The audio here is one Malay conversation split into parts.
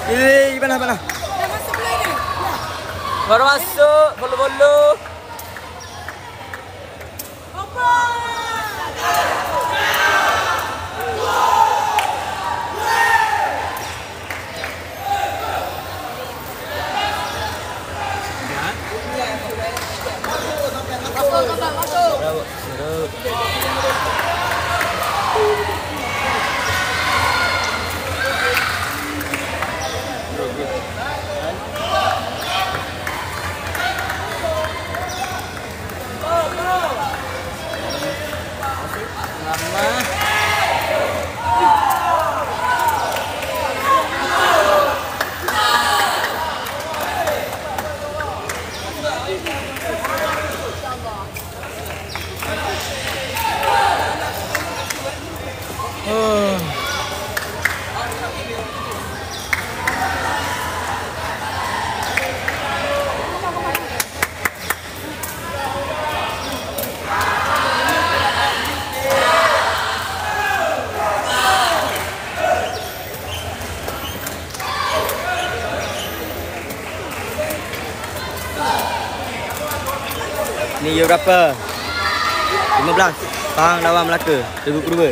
Ini mana? Dah masuk belum ni? Baru masuk, bolu-bolu. Masuk. Ni year berapa? 15. Pahang lawan Melaka. Teguh kedua.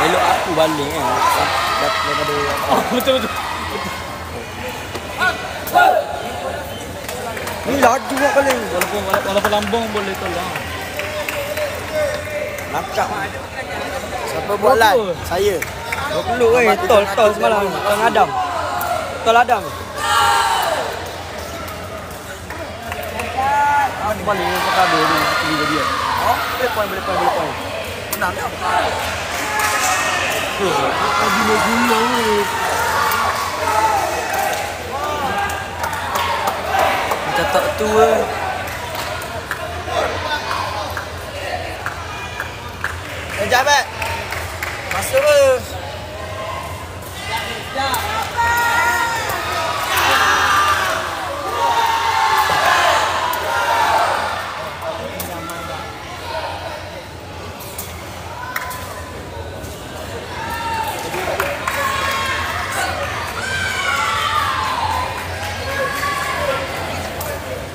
Elok aku balik kan. Daripada betul. Ni laju juga kali. Walaupun lambung boleh tolong. Nakak. Siapa buat live? Saya. 20 tol semalam. Tol Adam. Tol Adam. Ni balik ke kabel ni dia. Oh, boleh point. Menang dah. Lagi mau gula ni. Macam tak tua. Sekejap, Pak. Masuk ke?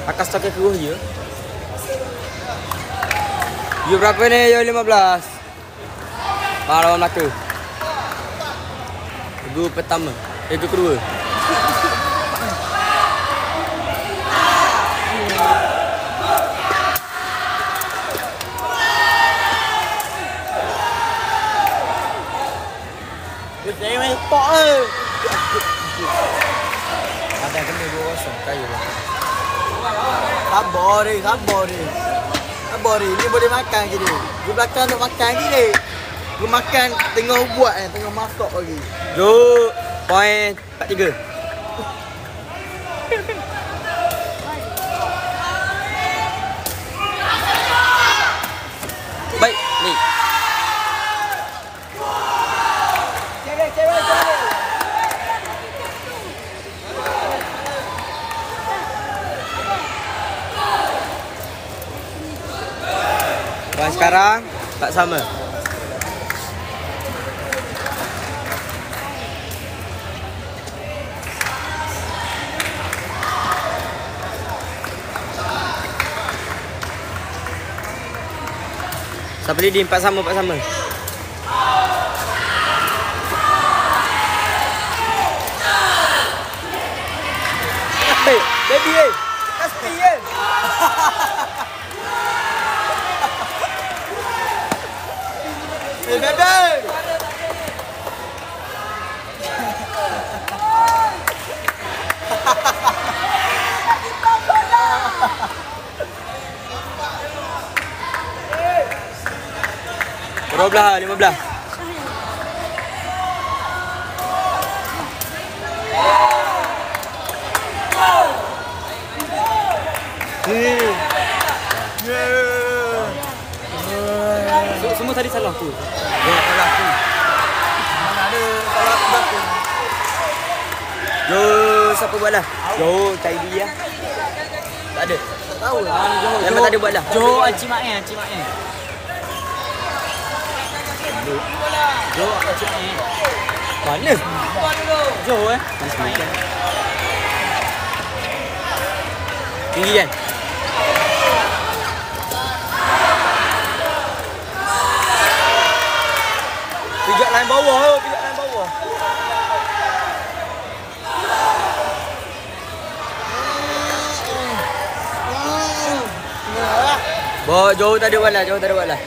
Akas tak keruh je. You berapa ni? You 15. Bang lawan Melaka. Egu pertama. Egu kedua. Dia main pok ke. Ada kena 2-0 kaya lah. Sabar ni. Ni boleh makan ke dia? Di belakang nak makan ke ni? Dia makan tengah buat kan, tengah masak lagi. Jom. Point 43. Baik, ni. Cewek. Dan sekarang tak sama. Siapa leading? 4 sama. Hey, baby, hey. Pasti kan? Hey, baby. Berapa 15. Semua tadi salah tu. Salah tu. siapa buat lah. Johor, cari dia. Tak ada. Tak tahu lah. Memang tak ada buat lah. Johor Cik Mak Johor Cik Mak Mana? Johor Tinggi kan? Pijak line bawah. Pijak line bawah. Bawa Johor tak ada buat lah. Johor tak ada buat lah.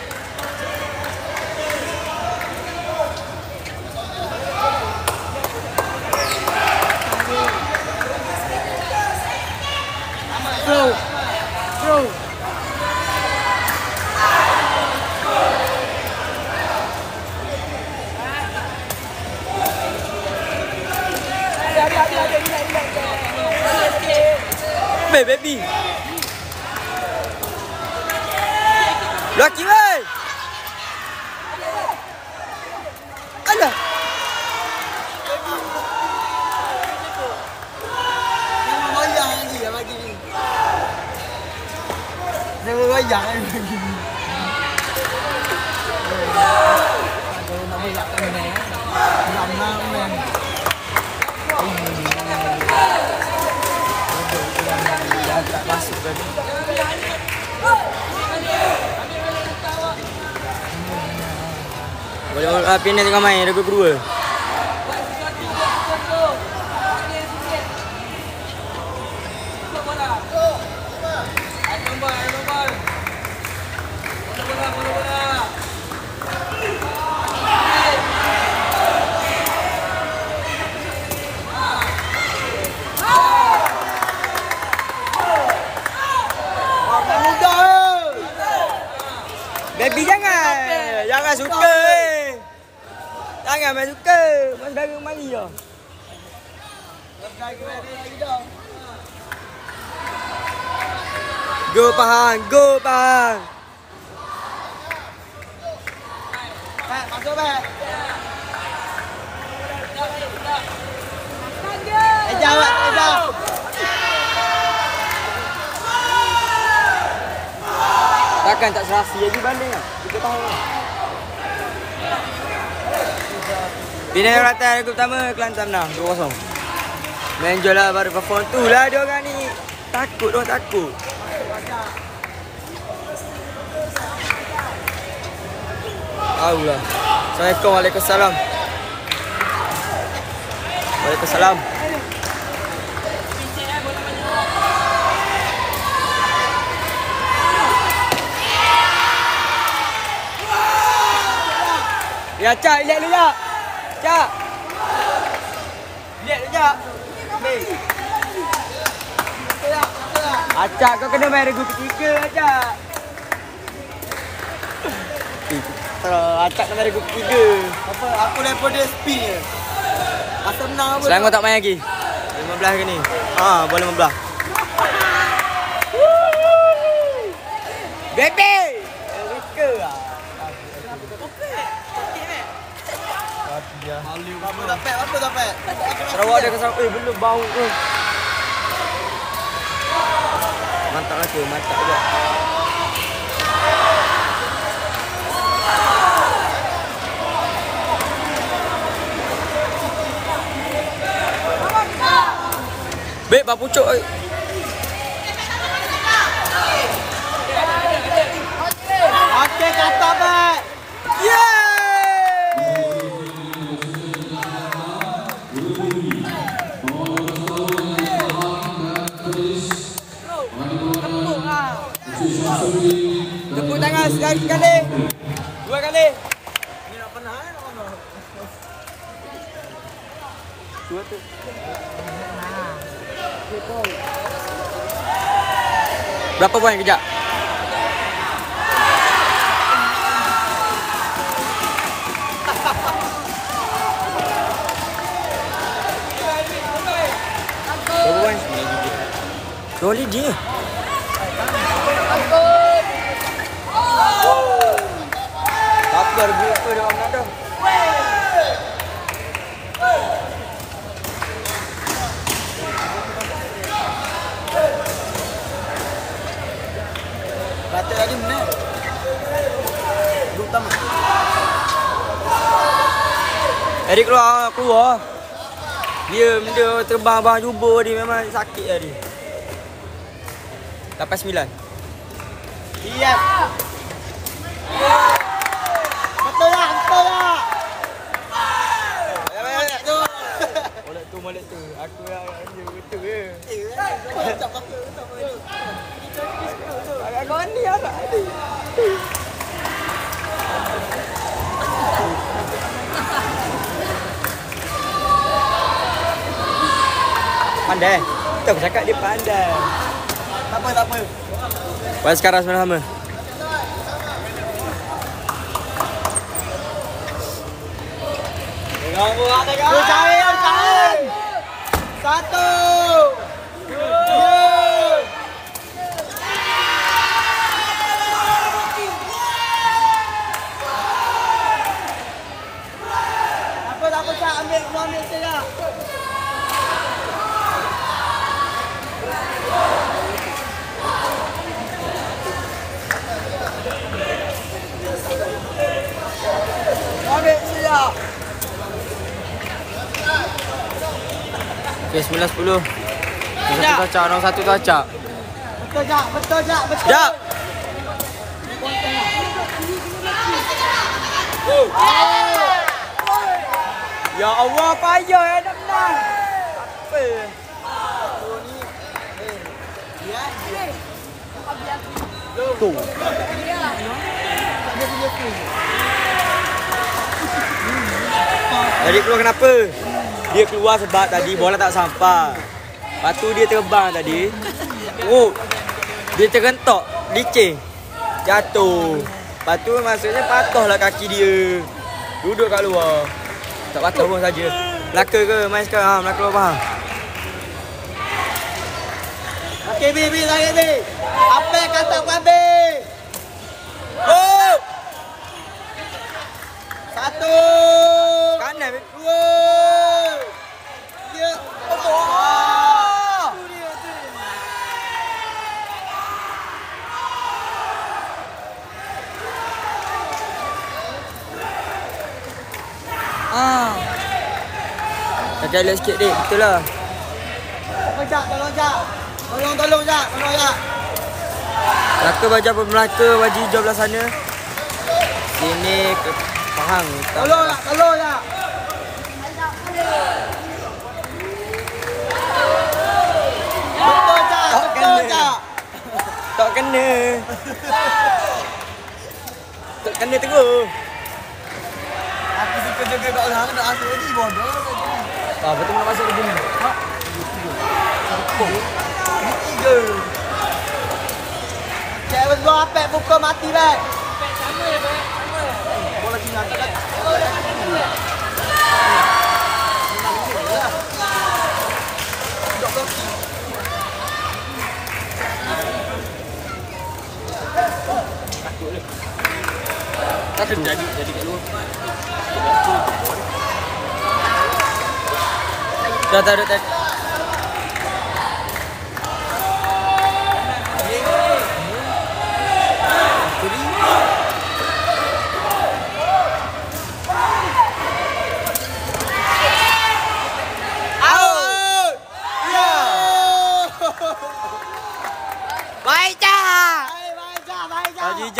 Baby. Laki weh. Alah. Jangan goyang lagi lah pagi ni. Jangan goyang lagi. Aduh, nak goyang kan ni. Lam kan. Tak masuk tadi. Boleh pindah tengah main lagu kedua. Baby jangan suka Jangan main suka. Mas saudara mari je. Go Pahang. Pak, masuk Pak. Jawab. Takkan tak serasi lagi banding lah. 3 tahun lah. Pindah rata lagu pertama Kelantan menang 2-0. Main je lah baru perform tu lah dia orang ni. Takut. Tahu lah. Assalamualaikum. Waalaikumsalam. Ya, Cak, lihat dulu, Cak. Cak. Lihat dulu, Cak. Acak, kau kena main regu ketiga, Acak. Acak kena main regu ketiga. Apa? Aku daripada spin je. Asal menang apa? Selangor tak main lagi. 15 ke ni? Boleh 15. Baby! Rika lah. Apa dapat? Sarawak ada ke Sarawak? Belum bau tu. Mantap lah tu, mantap juga. Baik, bang pucuk. Okey, kata Pak. Yeah! Tepuk tangan sekali. 2 kali. Ni nak pernah nak mana? 2 tu. Berapa poin kejap? Berapa poin? Rolly dia. Apa review apa dia orang nak dah? Erik keluar. Dia terbang jubur dia memang sakit lah dia. 8-9. Iya. Betul lah. Molek tu. Aku yang dia betul ke? Agak kau ni agak ni. Pandai. Kita bercakap dia pandai. Tak apa. Buat sekarang sama-sama. Tengok cari. 1 2 Apa Cak, ambil saya. Ambil saya. Okay, 9-10. Satu tacak, orang satu tacak. Betul Cak. Sekejap. Ya Allah, payah nak menang. Apa? Tu. Jadi keluar kenapa? Dia keluar sebab tadi bola tak sampai. Lepas tu dia terbang tadi. Oh. Dia tergentok, licin. Jatuh. Lepas tu maksudnya patahlah kaki dia. Duduk kat luar. Tak patah pun saja. Melaka ke main sekarang? Melaka luar faham. Okey, B lagi ni. Apa kata Puan B? Oh! 1 Kanan. 2 3 Tak jalan sikit dik, betul lah. Tolong Cak. Melaka baju apa? Melaka baju hijau belah sana. Sini ke Pahang. Tolong Cak. Betul Cak. Tak kena. Tak kena terus. Aku suka jaga kat orang nak asal lagi bodoh. Tak, betul nak masuk ke bumi. Tiga. Cik buat apek buka mati bek. Bola tinggal tak. Takut jadi kat luar. Dah tak ada.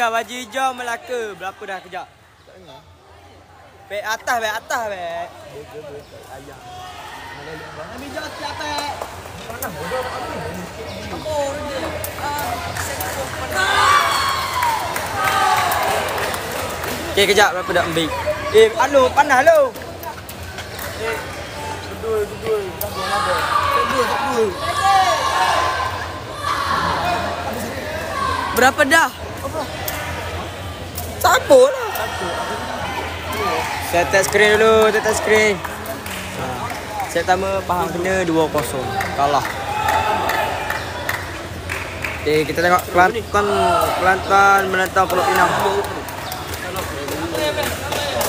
Baju hijau Melaka. Berapa dah kejap? Tak dengar. Bek atas. Ayam. Ambil hijau siap bek. Okay, kejap. Berapa dah ambil? Panas lu. Kedua. Berapa dah? Sabun lah. Saya test screen dulu. Set pertama Pahang kena 2-0. Kalah. Okay, kita tengok Kelantan menentang Pulau Pinang.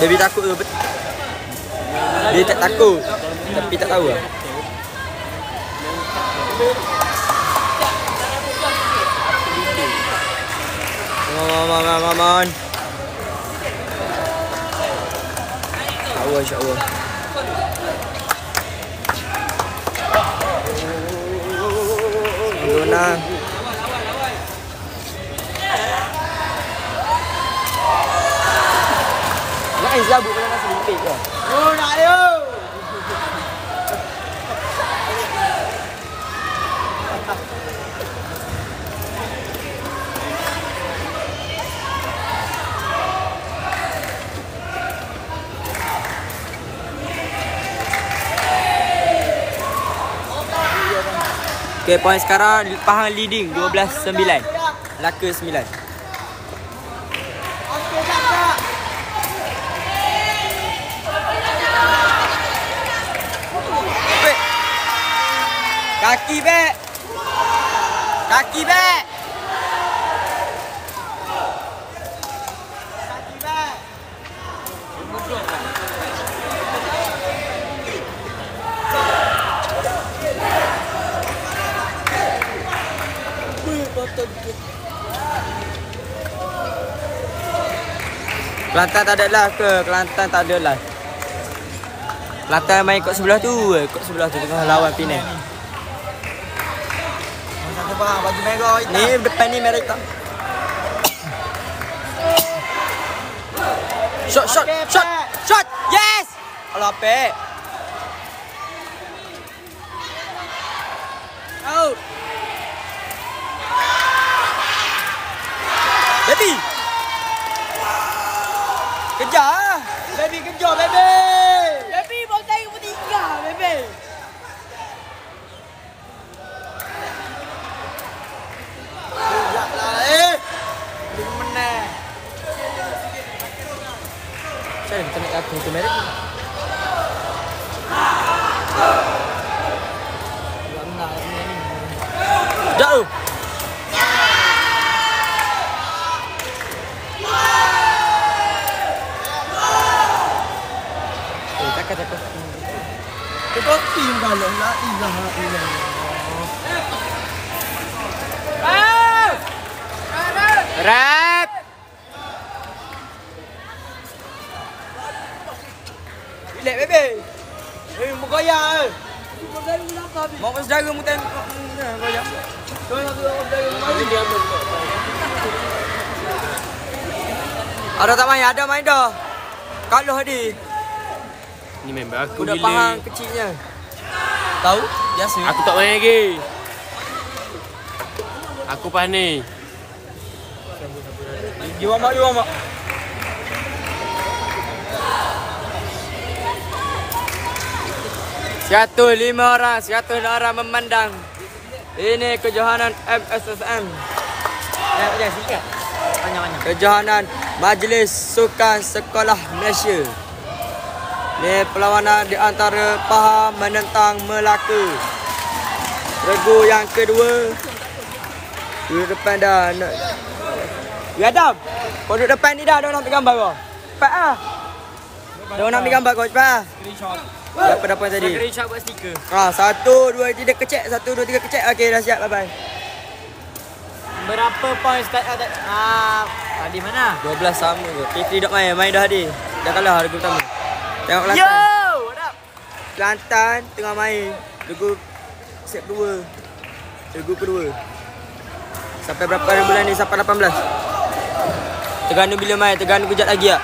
Baby takut ke? Dia tak takut. Tapi tak tahu lah. Come on. InsyaAllah. Dona. Nak ais labu pada nasi limpik ke? Oh, nak dia. Okay, point sekarang Pahang leading 12-9. Laka 9. Okey, Kak. Baik. Kaki back. Kaki back. Kaki back. Kelantan tak ada lah ke? Kelantan tak ada lah. Kelantan main kot sebelah tu. Kot sebelah tu tengah lawan Penang. Satu faham baju merah hitam. Ni depan ni merah hitam. Shot, shot, Okay, shot, Pat. shot. Yes! Alah, Pek. Out. Baby. Kejar. Baby kejar, baby. Baby, bang saya bertiga, baby. Sekejaplah, Dia menang. Saya kita nak aku tu merah. Jauh. Takkan. Kita tim kalau la ilaha illallah. Rap. Relax, baby. Bergoyang. Mau ke saudara mu tengok. Goyang. Ada tak main? Ada main dah. Kalau Hadi. Ni member aku Budak gila. Pahang kecilnya. Tahu? Biasa. Aku tak main lagi. Aku panik. Dia mak. 105 orang, 100 orang memandang. Ini kejohanan MSSM. Ya, sikit. Banyak-banyak. Kejohanan Majlis Sukan Sekolah Malaysia. Ini perlawanan di antara Pahang menentang Melaka. Regu yang kedua. Di depan dah nak. Ya Adam. Kau duduk depan ni dah, dia nak ambil gambar kau. Cepat ah. Dia nak ambil gambar kau cepat ah. Screenshot. Dapat tadi. Screenshot buat stiker. 1, 2, 3 kecek. 1, 2, 3 kecek. Okey, dah siap. Bye-bye. Berapa poin start tadi mana? 12 sama ke. Fitri dok main. Main dah Hadi. Dah kalah regu pertama. Tengok Kelantan. Yo, what up? Kelantan tengah main. Regu set 2. Regu kedua. Sampai berapa hari bulan ni? Sampai 18. Terengganu bila main? Terengganu kejap lagi tak?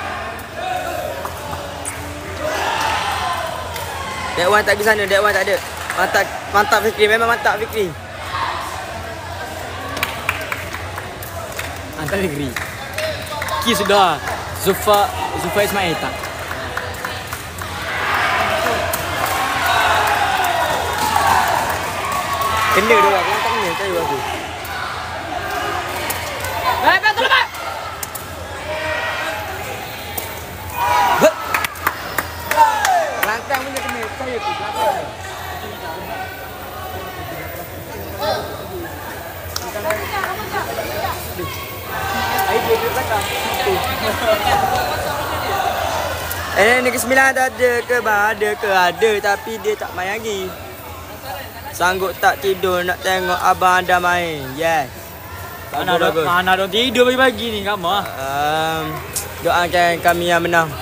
Dek Wan tak pergi sana. Dek Wan tak ada. Mantap Fikri. Memang mantap Fikri. Antara negeri. Ki sudah. Zulfa Ismail tak. Kena dia orang. Kelantan kena. Cari aku. Tolong Pak. Kelantan punya kena. Saya tu. Kelantan. Dia belakang. Negeri Sembilan tak ada ke bang? Ada ke? Ada tapi dia tak main lagi. Sanggup tak tidur nak tengok abang anda main. Yes. Mana ada tidur pagi-pagi ni kamu ah. Doakan kami yang menang.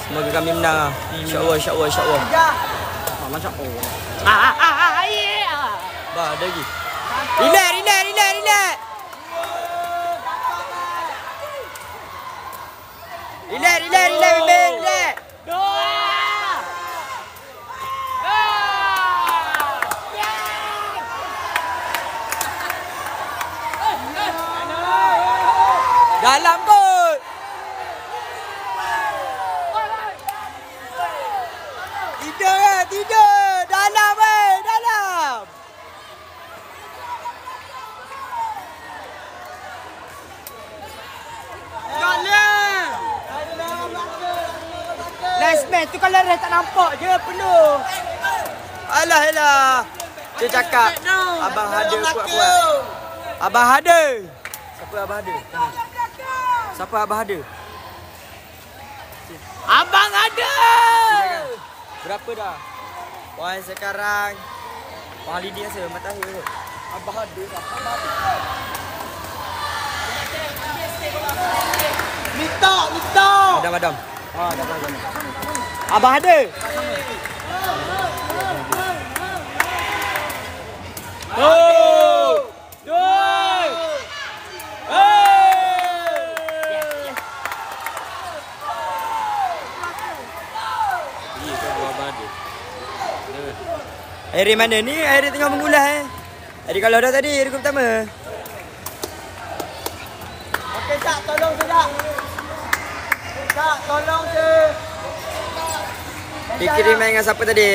Semoga kami menang. InsyaAllah. Macam Bah, ada lagi. Relax. Relax. Dalam kot. Tidur. Dalam. Last match tu kalau dah tak nampak je penuh. Alah. Dia cakap abang ada kuat-kuat. Abang ada. Siapa abang ada? Siapa abang ada? Abang ada. Berapa dah? Poin sekarang. Poin leading rasa matahari tu. Abang ada. Minta. Madam. Dah. Abang ada. Airi mana ni? Airi tengah mengulas Airi kalau dah tadi, Airi pertama. Okey, Cak, tolong je, Cak. Cak, tolong je. Fikri main dengan siapa tadi?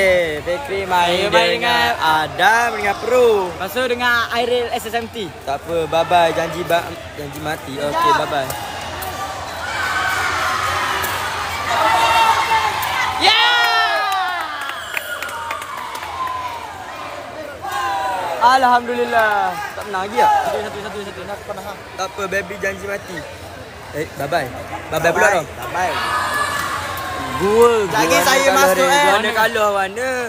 Fikri main dengan Adam dengan Pro. Lepas tu dengan Airil SSMT. Tak apa, bye-bye. Janji mati. Okey, bye-bye. Alhamdulillah. Tak menang lagi tak? Satu. Nak kena hang. Tak apa, baby janji mati. Bye-bye. Bye-bye pula dah. Bye. Gua Lagi saya masuk Mana kalah mana?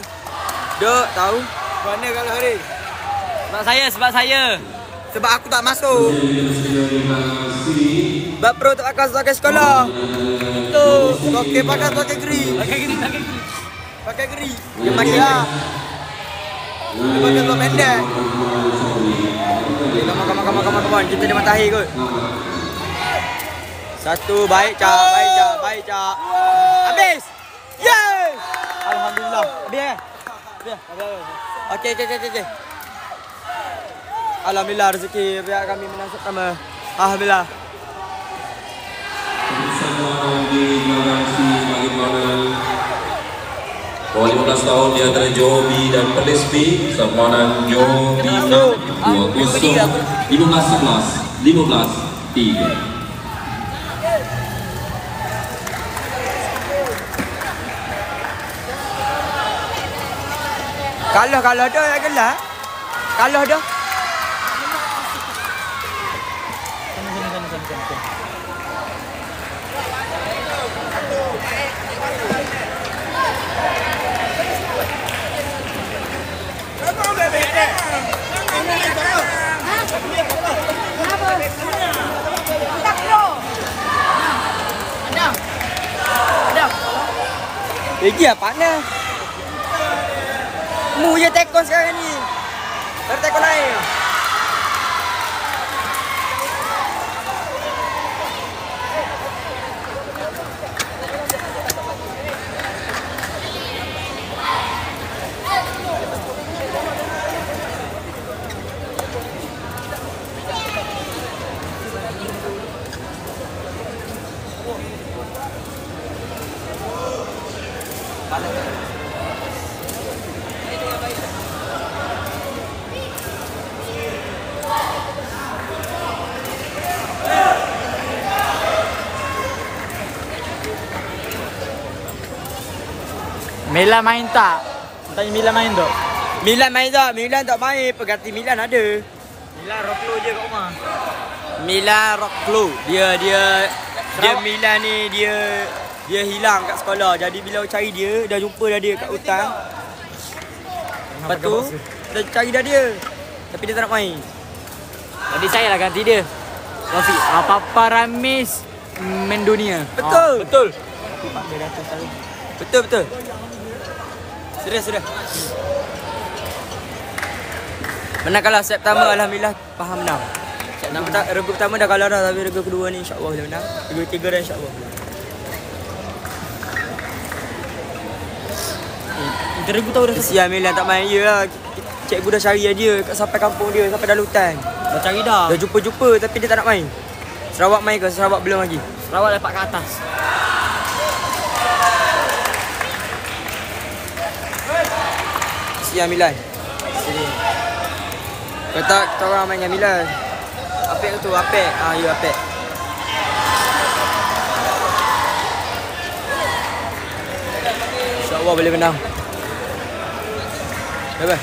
Dok, tahu? Mana kalau hari? Sebab saya. Sebab aku tak masuk. Bab Pro tak pakai sekolah. Tu, okey pakai geri. Pakai geri. Dia mati lah. Dia pakai seluar pendek. Come on. Kita ada matahari kot. Satu, baik Cak. Habis. Yes. Alhamdulillah. Biar. Okey. Alhamdulillah rezeki pihak kami menang pertama. Alhamdulillah. Bawah 15 tahun di antara Johor B dan Perlis B, perlawanan Johor B 2-0, 15-11, 15-3. Kalau dah ya gelar. Kalau dah. Lagi apa partner? Mu je tekon sekarang ni. Baru tekon lain. Milan main tak? Tanya Milan main tak? Milan main tak? Milan tak main. Pengganti Milan ada. Milan Rocklo je kat rumah. Milan Rocklo. Dia Milan ni dia hilang kat sekolah. Jadi bila cari dia, dah jumpa dah dia kat hutan. Lepas tu dah cari dah dia. Tapi dia tak nak main. Jadi saya lah ganti dia. Rafiq, apa-apa Ramis mendunia. Betul. Betul. Betul. Sudah. Menang kalah set pertama alhamdulillah faham menang. Regu pertama dah kalah dah, tapi regu kedua ni insya-Allah boleh menang. Regu ketiga dah insya-Allah. Regu tahu dah. Si Amil tak main je lah. Cikgu dah cari dia sampai kampung dia, sampai dalam hutan. Dah cari dah. Dah jumpa tapi dia tak nak main. Sarawak main ke? Sarawak belum lagi. Sarawak dapat ke atas. Si Amilan. Sini. Kita orang main Amilan. Apek tu, Apek. Ya Apek. InsyaAllah boleh menang. Apa?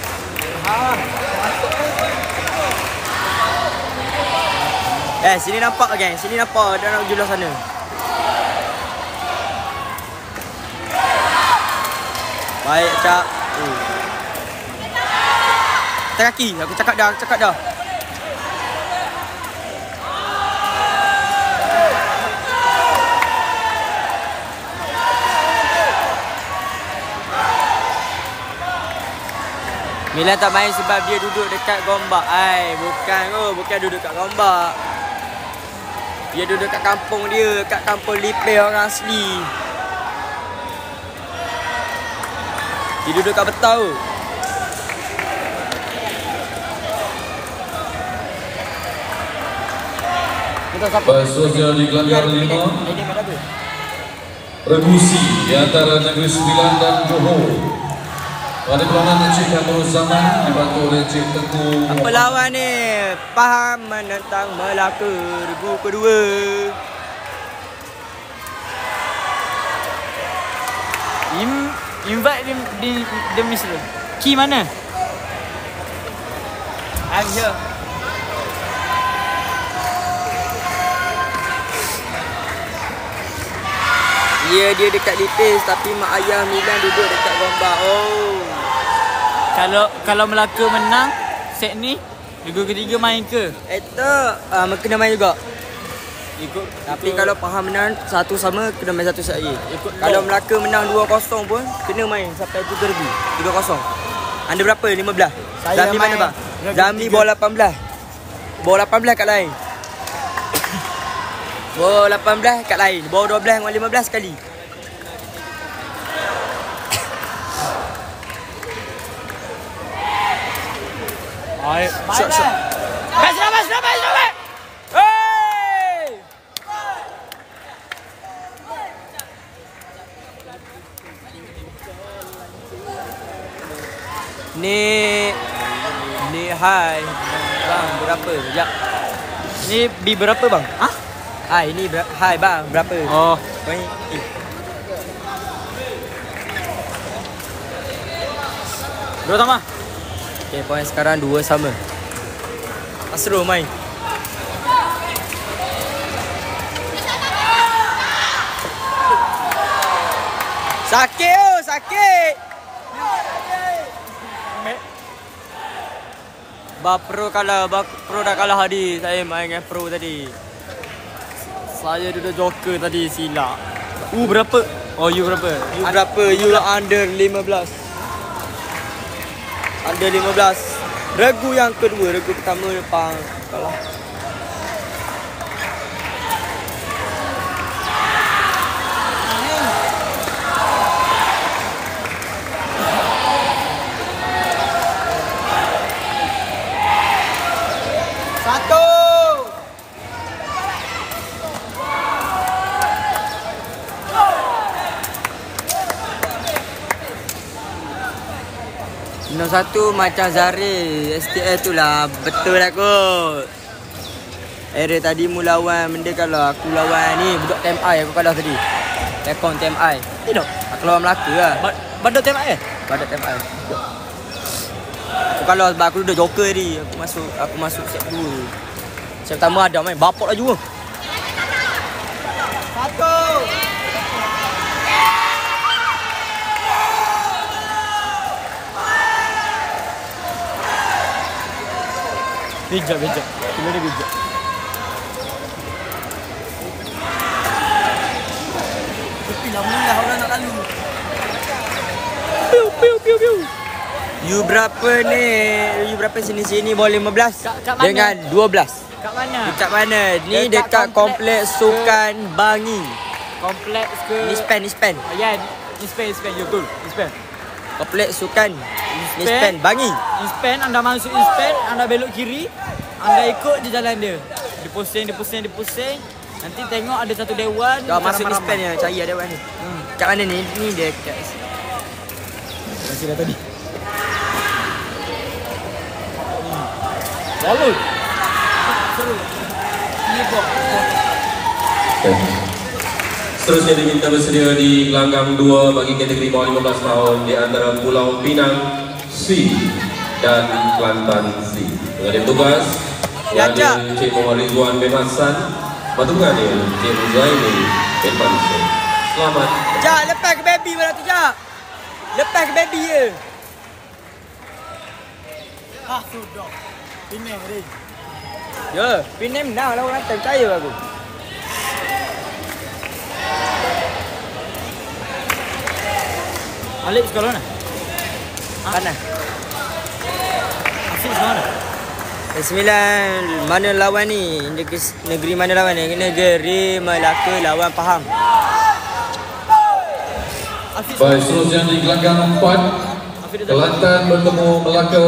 Sini nampak geng. Sini nampak. Dia nak pergi belah sana. Baik, Cak. Atas kaki. Aku cakap dah. Milan tak main sebab dia duduk dekat Gombak. Bukan duduk kat Gombak. Dia duduk kat kampung dia, kat kampung Lipe orang asli. Dia duduk kat Betau. Sosial di gelanggang 5 Regusi di antara Negeri Sembilan dan Johor. Pada perlawanan Encik Kamil Zaman dibantu oleh Encik Tengku. Apa lawan ni? Faham menentang Melaka regu kedua. Invite di Misra. Ki mana? I'm here. Dia dekat Lipis tapi mak ayah Milan duduk dekat Gombak. Kalau Melaka menang set ni, regu ketiga main ke? Kena main juga. Tapi ikut kalau Pahang menang satu sama, kena main satu set lagi. Kalau Melaka menang 2-0 pun kena main sampai 3-0. Anda berapa? 15. Zami mana bang? Zami bawah 18. Bawah 18 kat lain. Bawah 18 kat lain. Bawah 12 dengan 15 sekali. Shot. Baik. Hey! Ni hai. Bang, berapa? Sekejap. Ni B berapa bang? Hai, ni hai bang, berapa? Oh. Main. Dua sama. Okay, poin sekarang 2 sama. Asrul main. Sakit. Pro dah kalah tadi. Saya main dengan Pro tadi. Saya duduk joker tadi silap. Berapa? You berapa? You berapa? You lah under 15. Under 15. Regu yang kedua, regu pertama depan kalah. Satu. Nombor 1 macam Zari STL tu lah. Betul lah kot. Area tadi mu lawan benda kalau aku lawan ni budak TMI aku kalah tadi. Tekon TMI. Tidak. Aku lawan Melaka lah. Badut TMI Badak TMI. Aku kalah sebab aku duduk joker tadi. Aku masuk set 2. Set pertama ada main bapok lah juga. Satu. Bijak. Cuma dia bijak. Tapi lama dah orang nak lalu. Piu. You berapa ni? You berapa sini-sini boleh 15 Kat mana? dengan 12. Kat mana? Dekat mana? Ni Dekat dekat kompleks kompleks sukan Bangi. Kompleks ke? Ni span. Ya, Nispen. You cool. Nispen. Kompleks sukan ni span Bangi. Nispen, anda masuk Nispen, anda belok kiri, anda ikut je jalan dia. Dia pusing. Nanti tengok ada satu dewan. Kau masuk ni ramai-ramai. span ya, cari ada mana. Kat mana ni? Ni dia kat Masih dah tadi. Lalu. Seru. Ni kok. Seterusnya diminta bersedia di gelanggang 2 bagi kategori bawah 15 tahun di antara Pulau Pinang C dan Kelantan C. Pengadil tugas yang Encik Muhammad Rizwan bin Hassan, Batu Pengadil Encik Zaini bin Mansur. Selamat. Jap, lepas ke baby pula tu, jap. Lepas ke baby je. Sudah. Pinang ni. Ya, Penang menang lah orang Kelantan, percaya aku. Alik sekolah mana? Mana? Asyik sekolah mana? Sembilan, mana lawan ni? Negeri mana lawan ni? Negeri Melaka lawan Pahang. Baik, seterusnya di gelanggang 4 Kelantan bertemu Melaka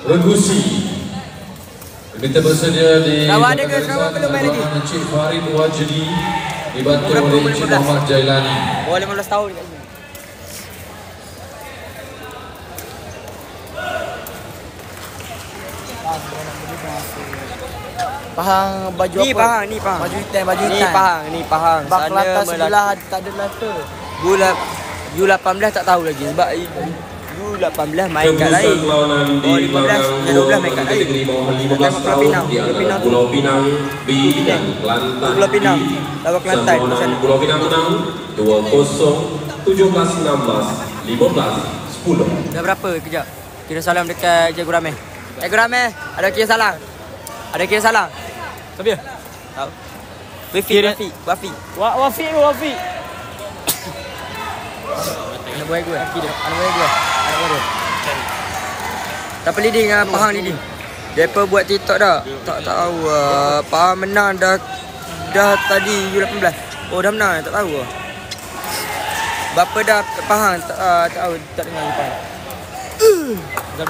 Regusi. Kita bersedia di Kawan ada ke? Kawan belum main lagi? Encik Farid Wajdi dibantu oleh Encik Muhammad Jailani. Bawah 15 tahun kat sini. Pahang baju Ni apa? Pahang, ni Pahang. Baju hitam. Ni Pahang. Bak Sana Kelantan Melaka. sebelah tak ada Melaka. U18 tak tahu lagi sebab U18 main kat lain. Perlawanan di Bawah 15 dan 12 main kat lain. kategori bawah 15 Tengok Pulau tahun Pinang. di antara Pulau Pinang tu. Pulau Pinang B dan Kelantan Pulau Pinang. B. Lawan Kelantan di Perlawanan sana. Pulau Pinang menang 2-0, 17-16, 15-10. Dah berapa? Kejap. Kira salam dekat Cikgu Rameh. Cikgu Rameh, ada kira salam? Ada kira salam? Siapa dia? Tahu. Wafi. Wafi. Anak buah gue. Anak buah gue. Tak perlu leading dengan Pahang leading. Depa buat TikTok dah. Tak tahu. Pahang menang dah tadi U18. Oh dah menang, tak tahu. Berapa dah Pahang tak tahu, tak dengar Pahang. Jam.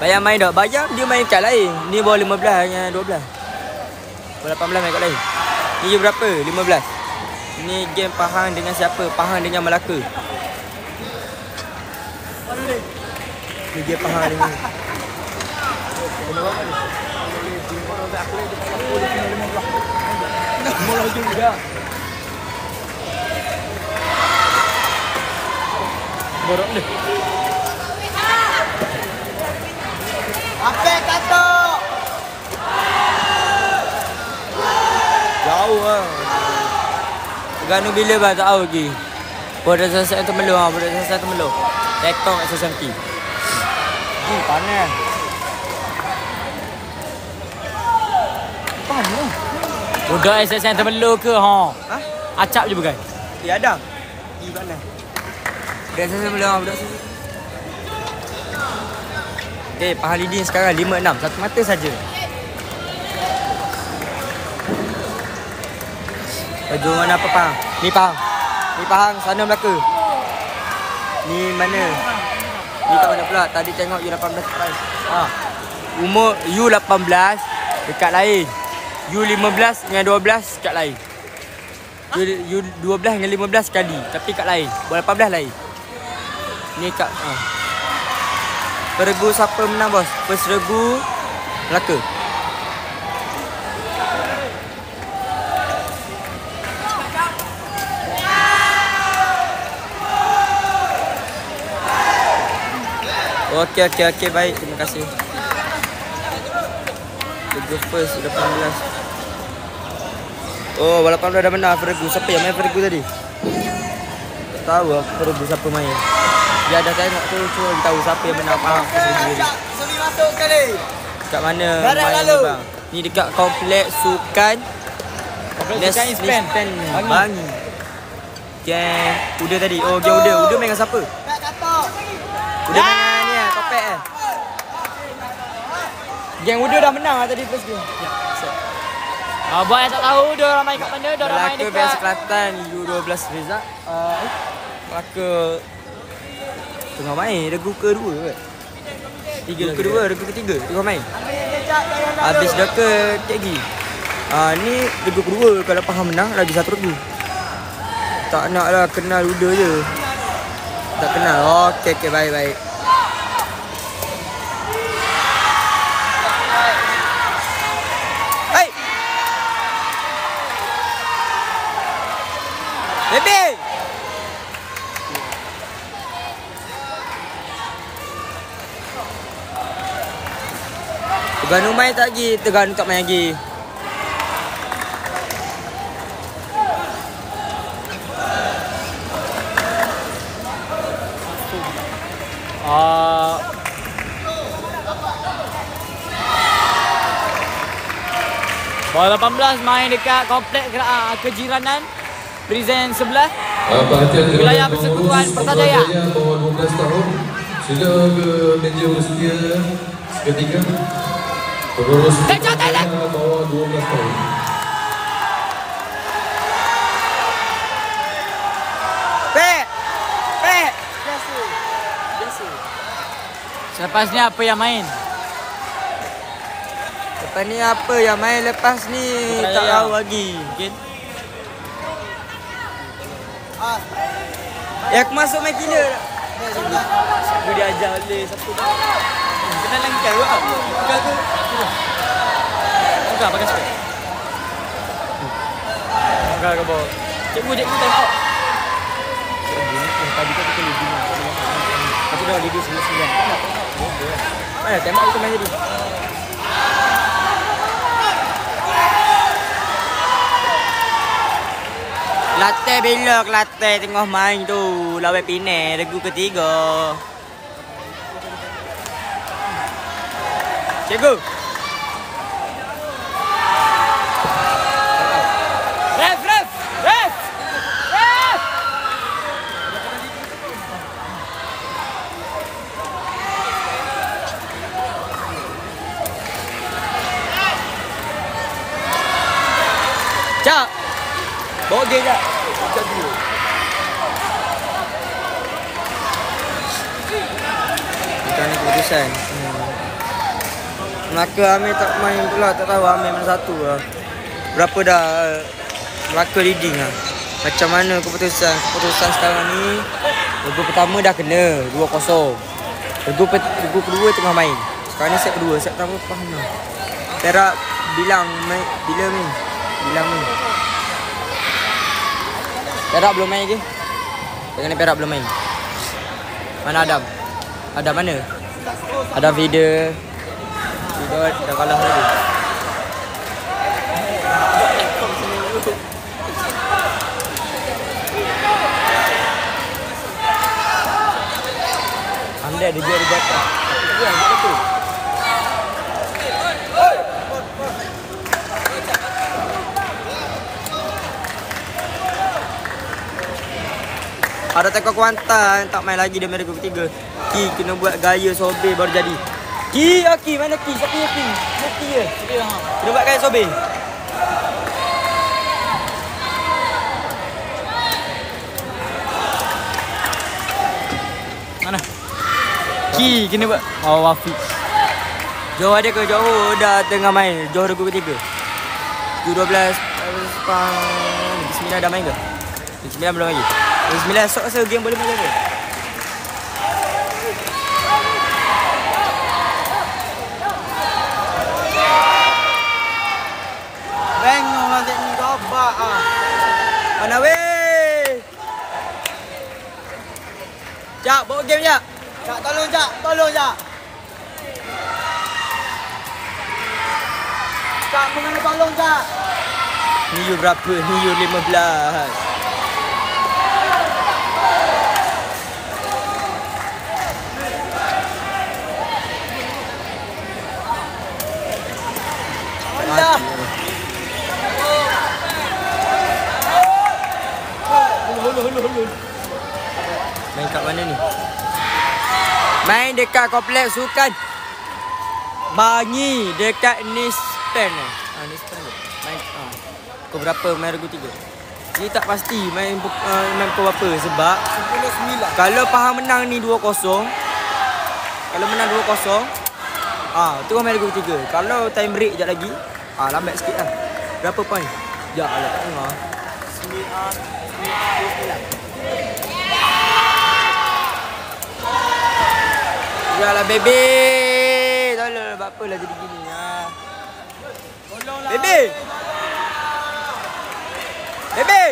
Bayang main tak? Bayang dia main kat lain. Ni bawah 15 dengan 12. Bawah 18 main kat lain. Ni berapa? 15. Ni game Pahang dengan siapa? Pahang dengan Melaka. Ni game Pahang dengan Borok ni. Apa kata? jauh lah. Ganu bila bah tak tahu lagi. Pada selesai Temelloh ah, pada selesai Temelloh. Tekong kat SSMT. Panas. Budak SSN Temelloh ke ha? Ha? Acap je bukan? Ya ada. Di mana? Dah selesai Temelloh, budak selesai. Okay, Pahang leading sekarang 5-6. Satu mata saja. Baju mana apa Pahang? Ni Pahang. Ni Pahang, sana Melaka. Ni mana? Ni kat mana pula? Tadi tengok U18 lain. Umur U18 dekat lain. U15 dengan 12 kat lain. U12 dengan 15 sekali tapi kat lain. U18 lain. Ni kat Peregu siapa menang bos? First regu Melaka. Okey, baik. Terima kasih. Regu first 18. Oh, 18 dah menang Peregu. Siapa yang main Peregu tadi? Tak tahu lah Peregu siapa main. Dia dah tengok tu, cuma tahu siapa yang menang Pahang Peregu tadi. Sini masuk kali. Kat mana Barat main lalu. ni bang? Ni dekat kompleks sukan Bangi. Gang Uda tadi. Oh, gang Uda. Uda main dengan siapa? Tak kata. Udah main ni topek Geng Uda dah menang lah tadi first game. Buat yang tak tahu, dia orang main kat mana? Dia orang main Melaka dekat vs Kelantan U12 result. Melaka tengah main regu kedua ke? Regu ketiga tengah main. Habis dah ke lagi. Ni regu kedua, kalau faham menang lagi satu regu. Tak nak lah, kenal Uda je. Tak kenal. Okey baik. Baby! Terengganu main tak lagi? Terengganu tak main lagi. Bola 18 main dekat komplek kejiranan Present sebelah wilayah Persekutuan Pertajaya. Bawah 12 tahun. Sila ke meja usia seketika. Pengurus bawah 12 tahun. Pek. Selepas ni apa yang main? Lepas ni apa yang main lepas ni? Tak tahu lagi. Aku masuk main killer. Aku diajar oleh satu. Kena langkah ke apa? Bukan tu. Bukan pakai spek. Bukan ke bawah. Cikgu time out. Tadi tu kita lebih. Tapi dah lebih 9. Mana time out tu main jadi. Kelantan bila Kelantan tengah main tu lawan Penang regu ketiga. Cikgu. Ref. Cak. Bawa game tak? Sekejap dulu. Bukan ni keputusan. Melaka Amir tak main pula. Tak tahu Amir mana satu lah. Berapa dah Melaka leading lah. Macam mana keputusan sekarang ni. Regu pertama dah kena 2-0. Regu kedua tengah main. Sekarang ni set kedua. Set pertama faham lah. Perak bilang bila main. Perak belum main lagi. Tengok ni Perak belum main. Mana Adam? Adam mana? Adam video dah kalah lagi. Anda dia jatuh. Dia jatuh. Ada tekok Kuantan tak main lagi dia main regu ketiga. Ki kena buat gaya sobe baru jadi. Ki mana Ki? Siapa yang Ki? Ki ke? Kena buat gaya sobe. Mana? Ki kena buat. Wafiq. Johor ada ke? Johor dah tengah main. Johor regu ketiga. U12 Bismillah dah main ke? Bismillah belum lagi. Bismillah esok rasa game boleh main ke? Bengong lah ni gobak ah. Mana weh? Jak, bawa game jak. Cak tolong Jak. Cak mengenai tolong Cak. Ni U berapa? Ni U 15. Dah. Main kat mana ni? Main dekat kompleks sukan Bangi dekat Nispen. Nispen. Main pukul berapa main regu 3? Dia tak pasti main pukul berapa sebab 10-9. kalau Pahang menang ni 2-0. Kalau menang 2-0, tu main regu 3. Kalau time break sekejap lagi, lambat sikit lah. Berapa poin? Ya Allah, tak dengar. 9. Yalah baby. Tolonglah buat apalah jadi gini. Tolonglah. Baby. Baby.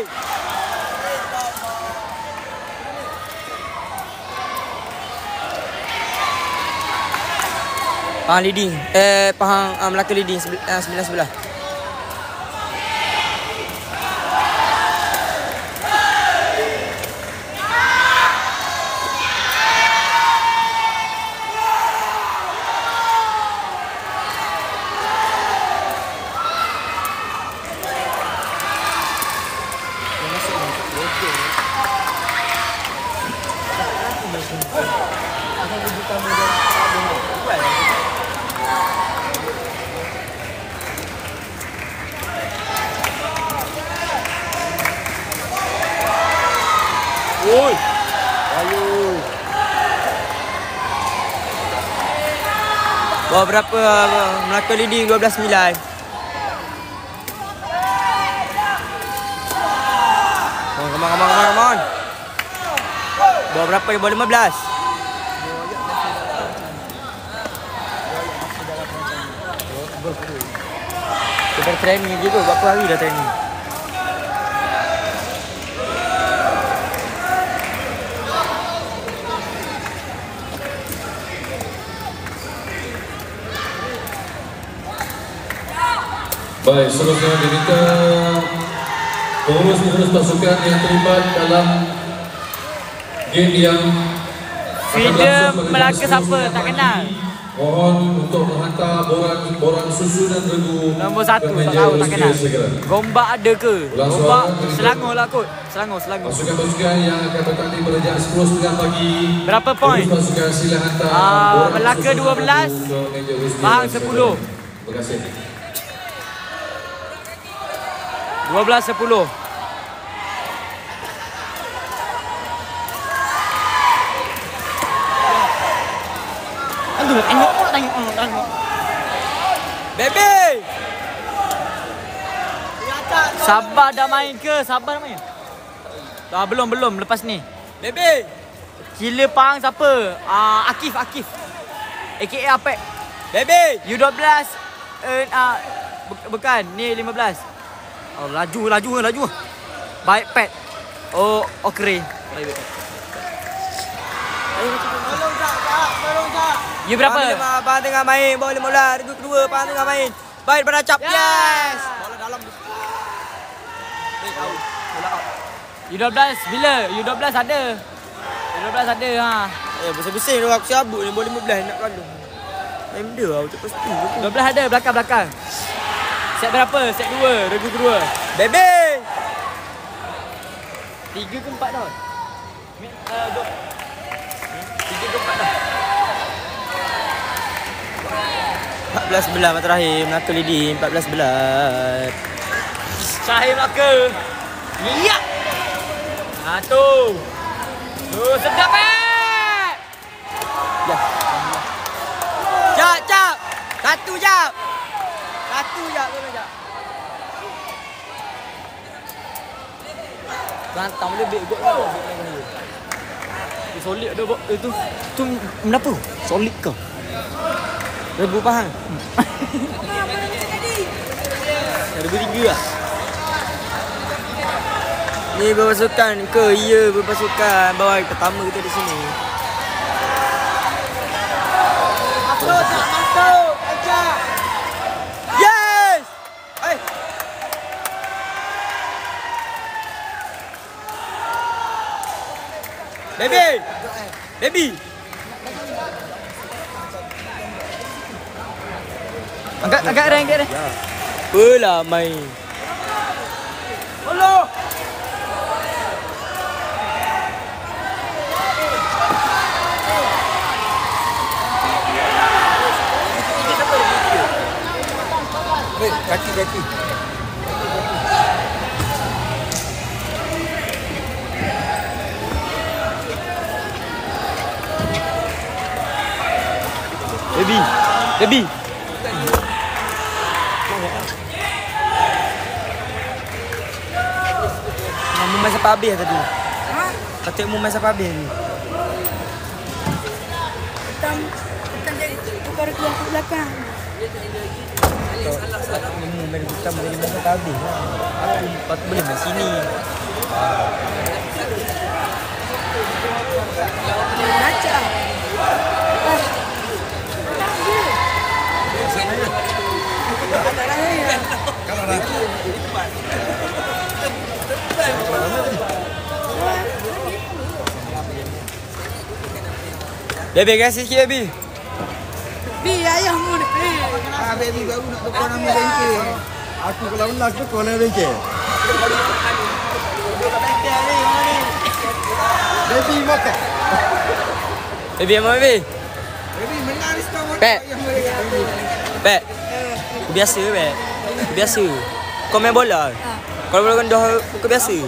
Pahang leading. Pahang Melaka leading 9-11. Oi. Ayo. Bawa berapa Melaka leading 12-9. Come on. Bawa berapa ni? Bawa 15. Kita training je tu. Berapa hari dah training? Baik, seterusnya diminta pengurus-pengurus pasukan yang terlibat dalam game yang Feeder Melaka siapa? Tak kenal. mohon untuk menghantar borang susu dan regu Nombor 1 tak tahu, tak kenal. Gombak ada ke? Gombak Selangor lah kot. Selangor. Pasukan-pasukan yang akan bertanding pada jam 10.30 pagi. Berapa poin? Pasukan sila hantar Melaka 12, Pahang 10. Terima kasih. 12-10. Aduh, tengok. Baby. Sabar dah main ke? Sabar dah main? Belum lepas ni. Baby. Killer Pahang siapa? Akif. AKA Apek. Baby. U12 bukan, ni 15. Oh, laju. Baik pet. Oh, okey. Baik. Tolong tak. You berapa? Pahang tengah main. Bola mula. Regu kedua. Pahang tengah main. Baik beracap. Yes. Bola dalam. U12 bila? U12 ada. Besar-besar dia aku cabut ni. Bola 15 nak kandung. Main benda lah. Tak pasti. 12 ada belakang. Set berapa? Set 2, regu kedua. Baby. 3 ke 4 dah? 3 ke 4 dah? 14-11 terakhir. Melaka leading 14-11. Syahir Melaka. Ya. Tu. Sedap Ya. Jap. Satu jap. Gantang dia beg gol lah. Solid dah tu. Tu kenapa? Solid ke? Regu Pahang. Regu 3 lah. Ni berpasukan ke? Ya, berpasukan. Bawah pertama kita di sini. Masuk. Ajak. Yes! Baby. Agak rank dia. Apalah main. Allah. Kaki. Baby. Kamu main sampai habis tadi. Kata mu main sampai habis ni. Hitam jadi tukar keluar ke belakang. Mu main hitam jadi main sampai habis. Lepas tu boleh main sini. Macam. Baby kasih sikit baby. Bi ayahmu ni. Baby baru nak tukar nama bengkel. Aku kalau nak tukar nama bengkel. Baby makan. Baby mau baby. Baby menangis kau. Pek. Pek. Biasa pek. Biasa. Kau main bola. Kalau bola rendah kau biasa.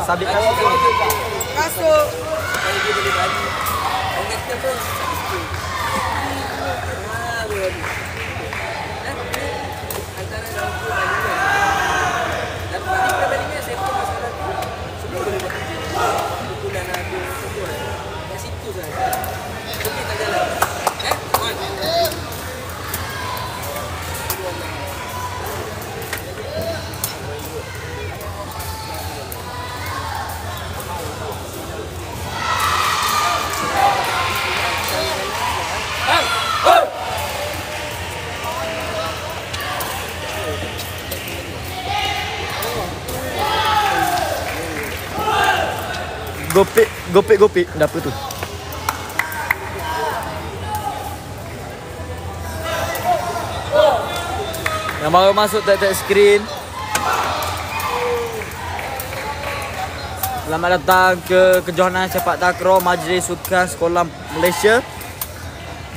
Sabit Kasut. Gopek dapur tu. Yang baru masuk tag screen. Selamat datang ke kejohanan sepak takraw Majlis Sukan Sekolah Malaysia.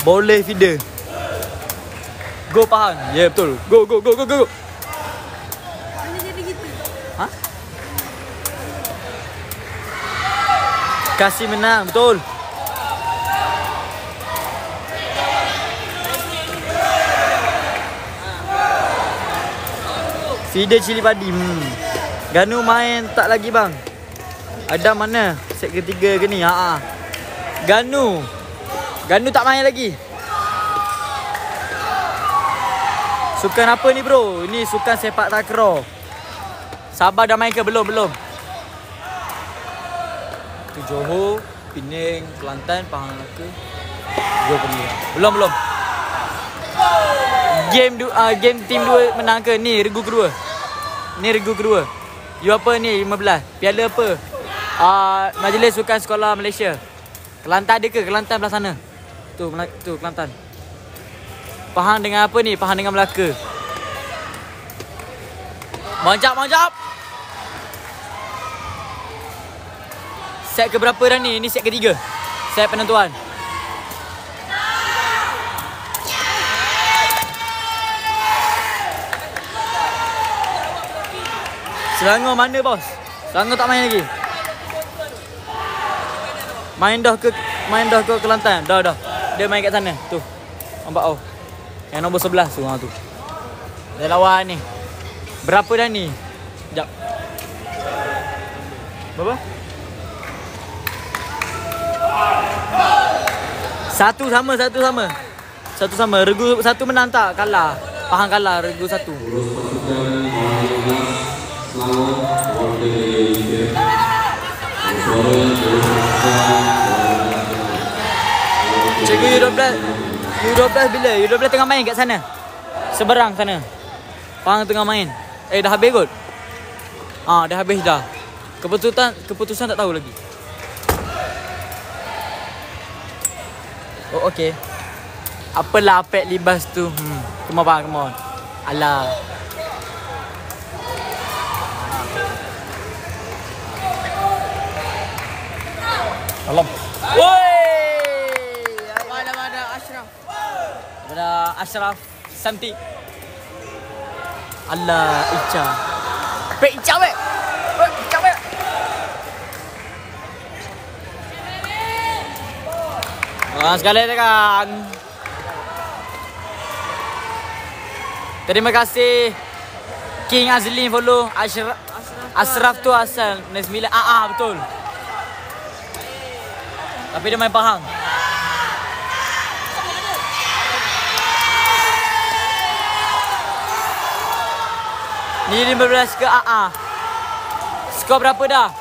Boleh feeder. Go Pahan. Ya yeah, betul. Go. Mana jadi gitu? Ha? Kasih menang, betul. Feeder cili padi. Ganu main tak lagi bang. Ada mana? Set ketiga ke ni? Ganu tak main lagi. Sukan apa ni bro? Ini sukan sepak takraw. Sabah dah main ke? Belum. Johor, Pening, Kelantan, Pahang Melaka. Belum. Game team 2 menang ke? Ni regu kedua. You apa ni 15? Piala apa? Majlis Sukan Sekolah Malaysia. Kelantan ada ke? Kelantan belah sana. Tu Kelantan. Pahang dengan apa ni? Pahang dengan Melaka. Manjap. Set ke berapa dah ni? Ini set ketiga. Set penentuan. Selangor mana bos? Selangor tak main lagi. Main dah ke Kelantan. Dah. Dia main kat sana. Tu. Nampak oh. Yang nombor 11 tu. Dia lawan ni. Berapa dah ni? Sekejap. Berapa? Satu sama. Regu satu menang tak? Kalah. Pahang kalah regu satu. Cikgu U12 bila? U12 tengah main kat sana. Seberang sana. Pahang tengah main. Dah habis kot? Dah habis dah. Keputusan tak tahu lagi. Oh okey. Apalah apek libas tu? Come on. Alah. Alam. Woi. Mana Ashraf. Pada Ashraf Santi. Allah Ica. Pek Ica weh. Ica weh. Sekali tekan. Terima kasih King Azlin follow Ashraf tu asal 9 betul. Tapi dia main Pahang. Ni 15 ke AA. Skor berapa dah?